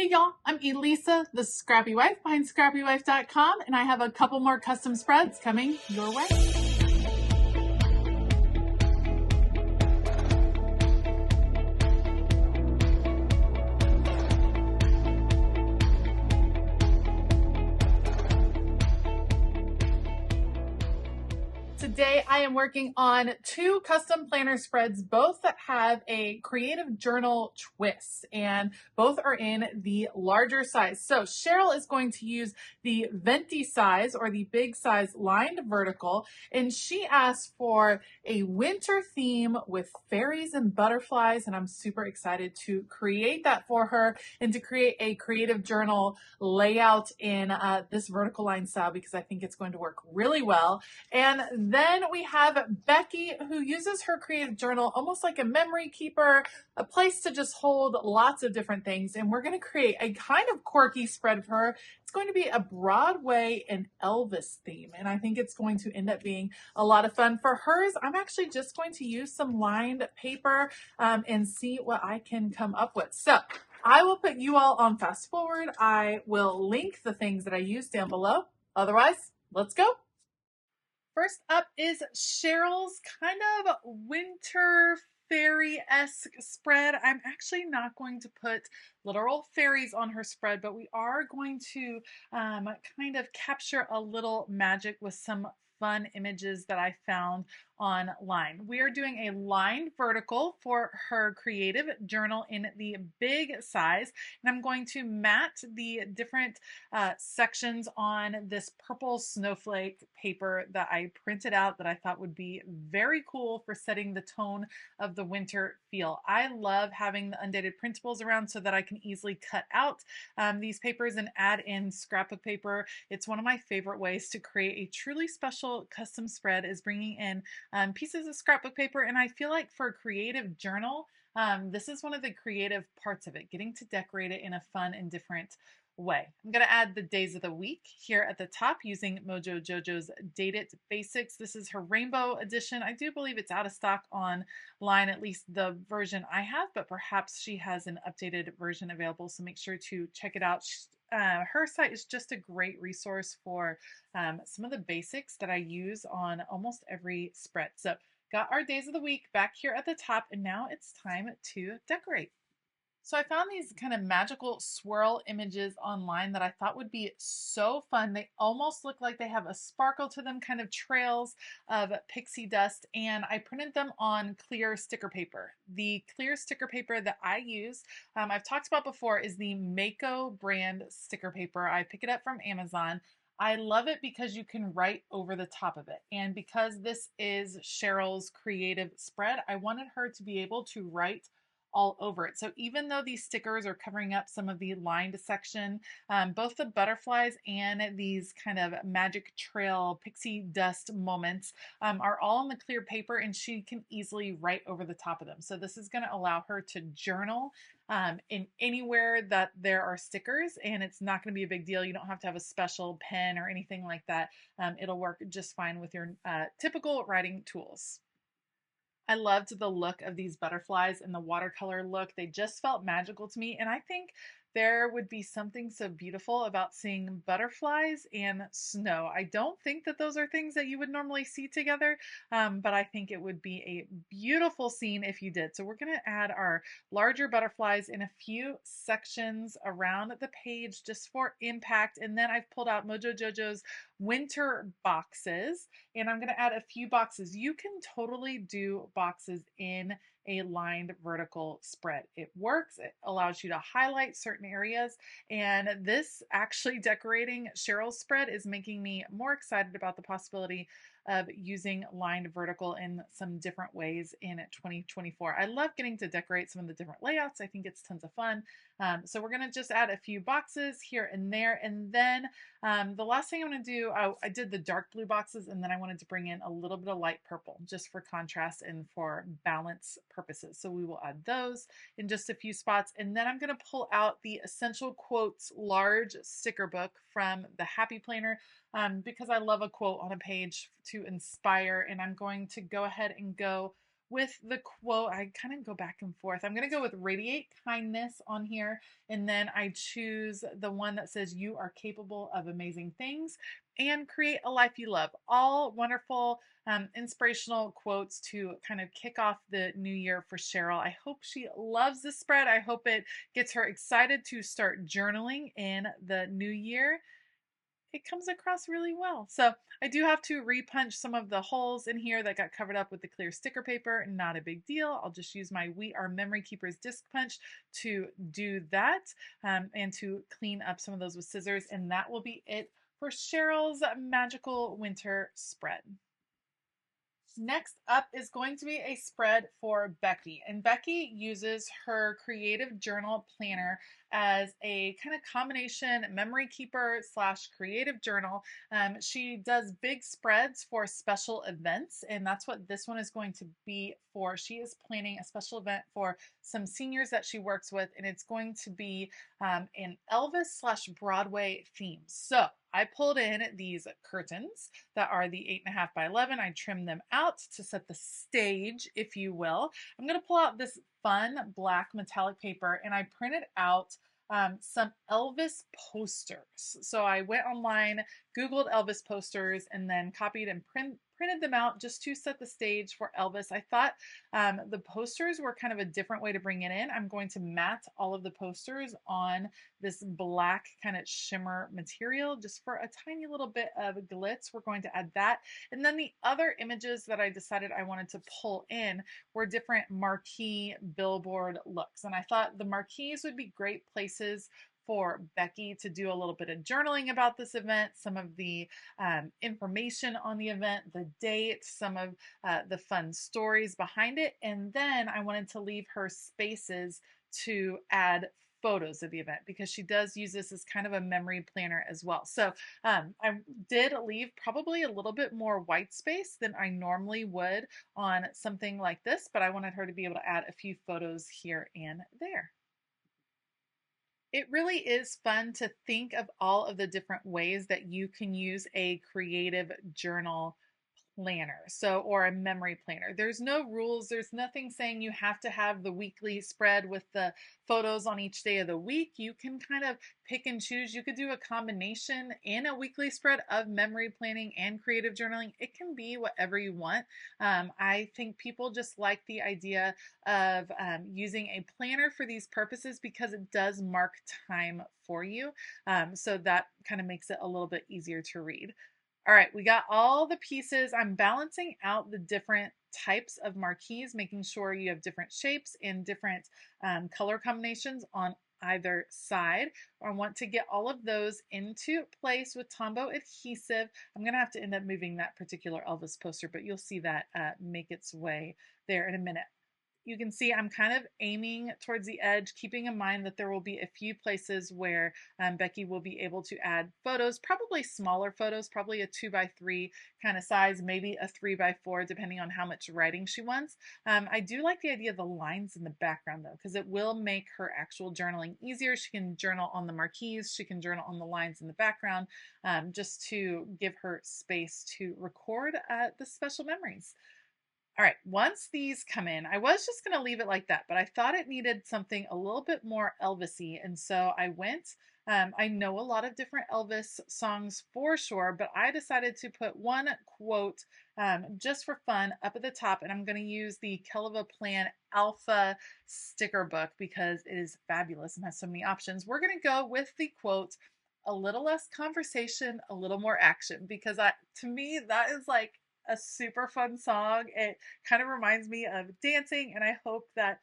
Hey y'all, I'm Elisa, the Scrappy Wife behind ScrappyWife.com, and I have a couple more custom spreads coming your way. Today I am working on two custom planner spreads, both that have a creative journal twist, and both are in the larger size. So Cheryl is going to use the venti size or the big size lined vertical, and she asked for a winter theme with fairies and butterflies, and I'm super excited to create that for her and to create a creative journal layout in this vertical line style because I think it's going to work really well. And then we have Becky, who uses her creative journal almost like a memory keeper, a place to just hold lots of different things. And we're going to create a kind of quirky spread for her. It's going to be a Broadway and Elvis theme, and I think it's going to end up being a lot of fun. For hers, I'm actually just going to use some lined paper and see what I can come up with. So I will put you all on fast forward. I will link the things that I use down below. Otherwise, let's go. First up is Cheryl's kind of winter fairy-esque spread. I'm actually not going to put literal fairies on her spread, but we are going to kind of capture a little magic with some fun images that I found online. We are doing a lined vertical for her creative journal in the big size, and I'm going to mat the different sections on this purple snowflake paper that I printed out that I thought would be very cool for setting the tone of the winter feel. I love having the undated printables around so that I can easily cut out these papers and add in scrapbook paper. It's one of my favorite ways to create a truly special custom spread is bringing in pieces of scrapbook paper, and I feel like for a creative journal, this is one of the creative parts of it, getting to decorate it in a fun and different way. I'm going to add the days of the week here at the top using Mojo Jojo's Date It Basics. This is her rainbow edition. I do believe it's out of stock online, at least the version I have, but perhaps she has an updated version available, so make sure to check it out. Her site is just a great resource for some of the basics that I use on almost every spread. So got our days of the week back here at the top, and now it's time to decorate. So I found these kind of magical swirl images online that I thought would be so fun. They almost look like they have a sparkle to them, kind of trails of pixie dust, and I printed them on clear sticker paper. The clear sticker paper that I use, I've talked about before, is the Mako brand sticker paper. I pick it up from Amazon. I love it because you can write over the top of it. And because this is Cheryl's creative spread, I wanted her to be able to write all over it. So even though these stickers are covering up some of the lined section, both the butterflies and these kind of magic trail pixie dust moments are all on the clear paper, and she can easily write over the top of them. So this is going to allow her to journal in anywhere that there are stickers, and it's not going to be a big deal. You don't have to have a special pen or anything like that. It'll work just fine with your typical writing tools. I loved the look of these butterflies and the watercolor look. They just felt magical to me, and I think there would be something so beautiful about seeing butterflies and snow. I don't think that those are things that you would normally see together, but I think it would be a beautiful scene if you did. So we're going to add our larger butterflies in a few sections around the page just for impact, and then I've pulled out Mojo Jojo's winter boxes, and I'm going to add a few boxes. You can totally do boxes in a lined vertical spread. It works. It allows you to highlight certain areas, and this actually decorating Cheryl's spread is making me more excited about the possibility of using lined vertical in some different ways in 2024. I love getting to decorate some of the different layouts. I think it's tons of fun. So we're going to just add a few boxes here and there, and then the last thing I'm going to do, I did the dark blue boxes, and then I wanted to bring in a little bit of light purple just for contrast and for balance purposes. So we will add those in just a few spots, and then I'm going to pull out the Essential Quotes large sticker book from the Happy Planner because I love a quote on a page to inspire, and I'm going to go ahead and go with the quote. I kind of go back and forth. I'm going to go with radiate kindness on here. And then I choose the one that says, you are capable of amazing things and create a life you love. All wonderful, inspirational quotes to kind of kick off the new year for Cheryl. I hope she loves this spread. I hope it gets her excited to start journaling in the new year. It comes across really well. So I do have to repunch some of the holes in here that got covered up with the clear sticker paper. Not a big deal. I'll just use my We Are Memory Keepers disc punch to do that, and to clean up some of those with scissors. And that will be it for Cheryl's magical winter spread. Next up is going to be a spread for Becky. And Becky uses her creative journal planner as a kind of combination memory keeper slash creative journal. She does big spreads for special events, and that's what this one is going to be for. She is planning a special event for some seniors that she works with, and it's going to be an Elvis slash Broadway theme. So I pulled in these curtains that are the 8.5 by 11. I trimmed them out to set the stage, if you will. I'm going to pull out this fun black metallic paper, and I printed out some Elvis posters. So I went online, Googled Elvis posters, and then copied and printed them out just to set the stage for Elvis. I thought the posters were kind of a different way to bring it in. I'm going to mat all of the posters on this black kind of shimmer material just for a tiny little bit of glitz. We're going to add that. And then the other images that I decided I wanted to pull in were different marquee billboard looks. And I thought the marquees would be great places for Becky to do a little bit of journaling about this event, some of the information on the event, the date, some of the fun stories behind it. And then I wanted to leave her spaces to add photos of the event because she does use this as kind of a memory planner as well. So I did leave probably a little bit more white space than I normally would on something like this, but I wanted her to be able to add a few photos here and there. It really is fun to think of all of the different ways that you can use a creative journal planner, or a memory planner. There's no rules. There's nothing saying you have to have the weekly spread with the photos on each day of the week. You can kind of pick and choose. You could do a combination in a weekly spread of memory planning and creative journaling. It can be whatever you want. I think people just like the idea of using a planner for these purposes because it does mark time for you. So that kind of makes it a little bit easier to read. All right, we got all the pieces. I'm balancing out the different types of marquees, making sure you have different shapes and different color combinations on either side. I want to get all of those into place with Tombow adhesive. I'm going to have to end up moving that particular Elvis poster, but you'll see that make its way there in a minute. You can see I'm kind of aiming towards the edge, keeping in mind that there will be a few places where Becky will be able to add photos, probably smaller photos, probably a 2x3 kind of size, maybe a 3x4, depending on how much writing she wants. I do like the idea of the lines in the background though, because it will make her actual journaling easier. She can journal on the marquees, she can journal on the lines in the background, just to give her space to record the special memories. All right, once these come in, I was just going to leave it like that, but I thought it needed something a little bit more Elvis-y, and so I went. I know a lot of different Elvis songs for sure, but I decided to put one quote just for fun up at the top, and I'm going to use the Kelva Plan Alpha sticker book because it is fabulous and has so many options. We're going to go with the quote, "A little less conversation, a little more action," because to me, that is like a super fun song. It kind of reminds me of dancing, and I hope that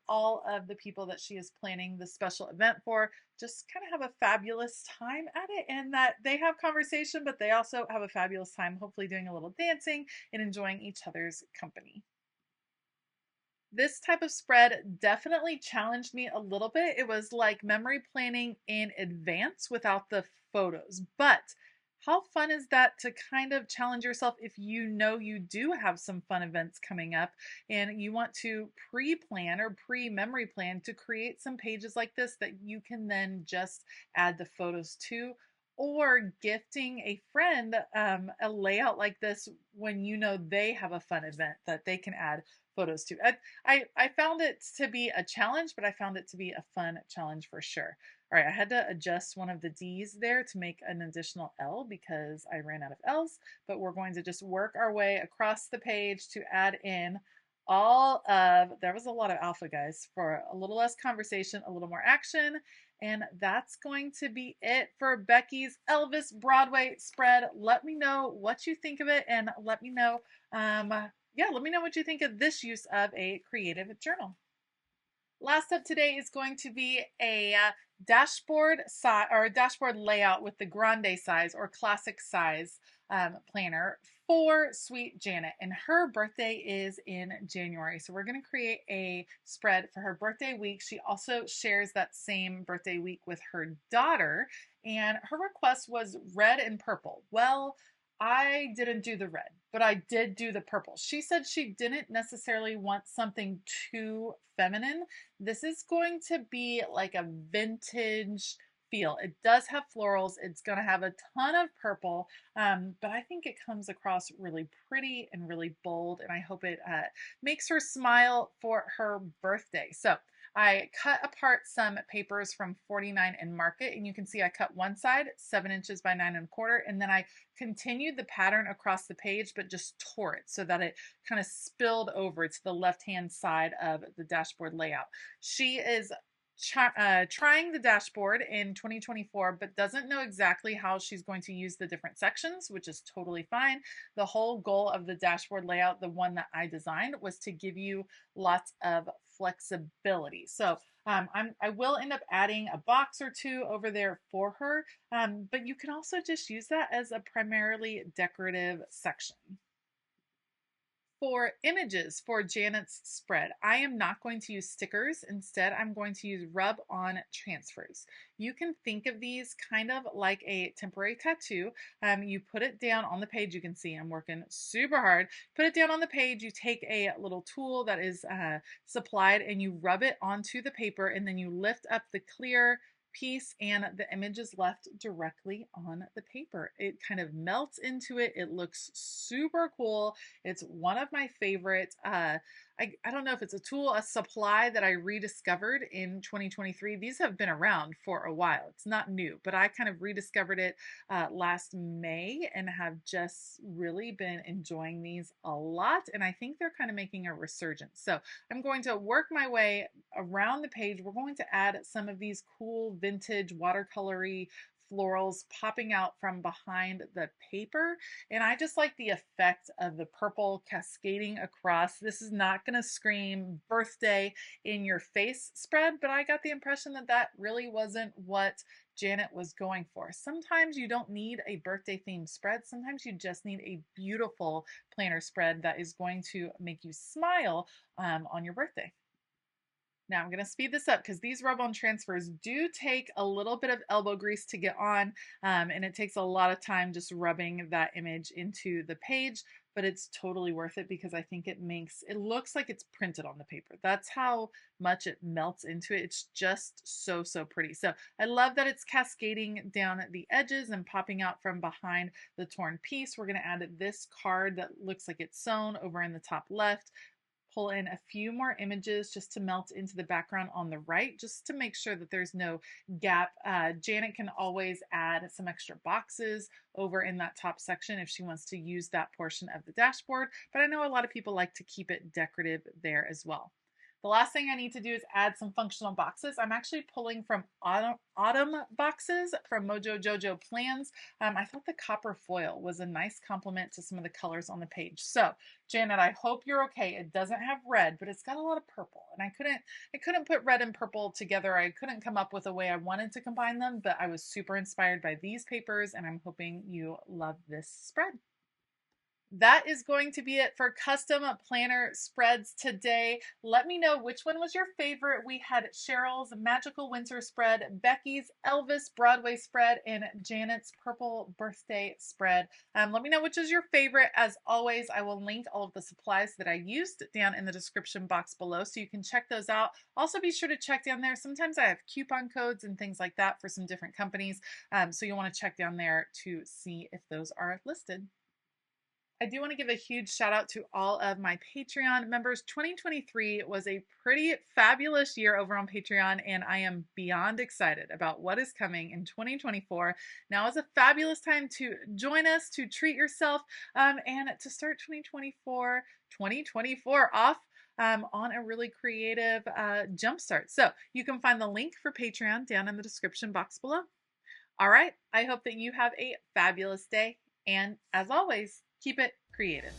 all of the people that she is planning the special event for just kind of have a fabulous time at it, and that they have conversation, but they also have a fabulous time, hopefully doing a little dancing and enjoying each other's company. This type of spread definitely challenged me a little bit. It was like memory planning in advance without the photos, but how fun is that to kind of challenge yourself if you know you do have some fun events coming up and you want to pre-plan or pre-memory plan to create some pages like this that you can then just add the photos to, or gifting a friend a layout like this when you know they have a fun event that they can add photos too. I found it to be a challenge, but I found it to be a fun challenge for sure. All right, I had to adjust one of the D's there to make an additional L because I ran out of L's, but we're going to just work our way across the page to add in all of, there was a lot of alpha guys, for a little less conversation, a little more action. And that's going to be it for Becky's Elvis Broadway spread. Let me know what you think of it, and let me know, let me know what you think of this use of a creative journal. Last up today is going to be a dashboard size or dashboard layout with the grande size or classic size planner for sweet Janet, and her birthday is in January, so we're going to create a spread for her birthday week. She also shares that same birthday week with her daughter, and her request was red and purple. Well, I didn't do the red, but I did do the purple. She said she didn't necessarily want something too feminine. This is going to be like a vintage feel. It does have florals. It's going to have a ton of purple, but I think it comes across really pretty and really bold, and I hope it makes her smile for her birthday. So I cut apart some papers from 49 and Market, and you can see I cut one side 7 inches by 9 1/4, and then I continued the pattern across the page, but just tore it so that it kind of spilled over to the left-hand side of the dashboard layout. She is trying the dashboard in 2024, but doesn't know exactly how she's going to use the different sections, which is totally fine. The whole goal of the dashboard layout, the one that I designed, was to give you lots of flexibility. So I will end up adding a box or two over there for her, but you can also just use that as a primarily decorative section. For images for Janet's spread, I am not going to use stickers. Instead, I'm going to use rub-on transfers. You can think of these kind of like a temporary tattoo. You put it down on the page. You can see I'm working super hard. Put it down on the page. You take a little tool that is supplied and you rub it onto the paper, and then you lift up the clear piece and the image is left directly on the paper. It kind of melts into it. It looks super cool. It's one of my favorites. I don't know if it's a tool, a supply that I rediscovered in 2023. These have been around for a while. It's not new, but I kind of rediscovered it last May and have just really been enjoying these a lot. And I think they're kind of making a resurgence. So I'm going to work my way around the page. We're going to add some of these cool vintage watercolory florals popping out from behind the paper, and I just like the effect of the purple cascading across. This is not going to scream birthday in your face spread, but I got the impression that that really wasn't what Janet was going for. Sometimes you don't need a birthday themed spread. Sometimes you just need a beautiful planner spread that is going to make you smile on your birthday. Now I'm going to speed this up because these rub-on transfers do take a little bit of elbow grease to get on, and it takes a lot of time just rubbing that image into the page, but it's totally worth it because I think it looks like it's printed on the paper. That's how much it melts into it. It's just so, so pretty. So I love that it's cascading down the edges and popping out from behind the torn piece. We're going to add this card that looks like it's sewn over in the top left. Pull in a few more images just to melt into the background on the right, just to make sure that there's no gap. Janet can always add some extra boxes over in that top section if she wants to use that portion of the dashboard, but I know a lot of people like to keep it decorative there as well. The last thing I need to do is add some functional boxes. I'm actually pulling from autumn boxes from Mojo Jojo Plans. I thought the copper foil was a nice complement to some of the colors on the page. So Janet, I hope you're okay. It doesn't have red, but it's got a lot of purple, and I couldn't put red and purple together. I couldn't come up with a way I wanted to combine them, but I was super inspired by these papers, and I'm hoping you love this spread. That is going to be it for custom planner spreads today. Let me know which one was your favorite. We had Cheryl's Magical Winter Spread, Becky's Elvis Broadway Spread, and Janet's Purple Birthday Spread. Let me know which is your favorite. As always, I will link all of the supplies that I used down in the description box below so you can check those out. Also, be sure to check down there. Sometimes I have coupon codes and things like that for some different companies, so you'll want to check down there to see if those are listed. I do want to give a huge shout out to all of my Patreon members. 2023 was a pretty fabulous year over on Patreon, and I am beyond excited about what is coming in 2024. Now is a fabulous time to join us, to treat yourself, and to start 2024 off on a really creative jumpstart. So you can find the link for Patreon down in the description box below. All right, I hope that you have a fabulous day, and as always, keep it creative.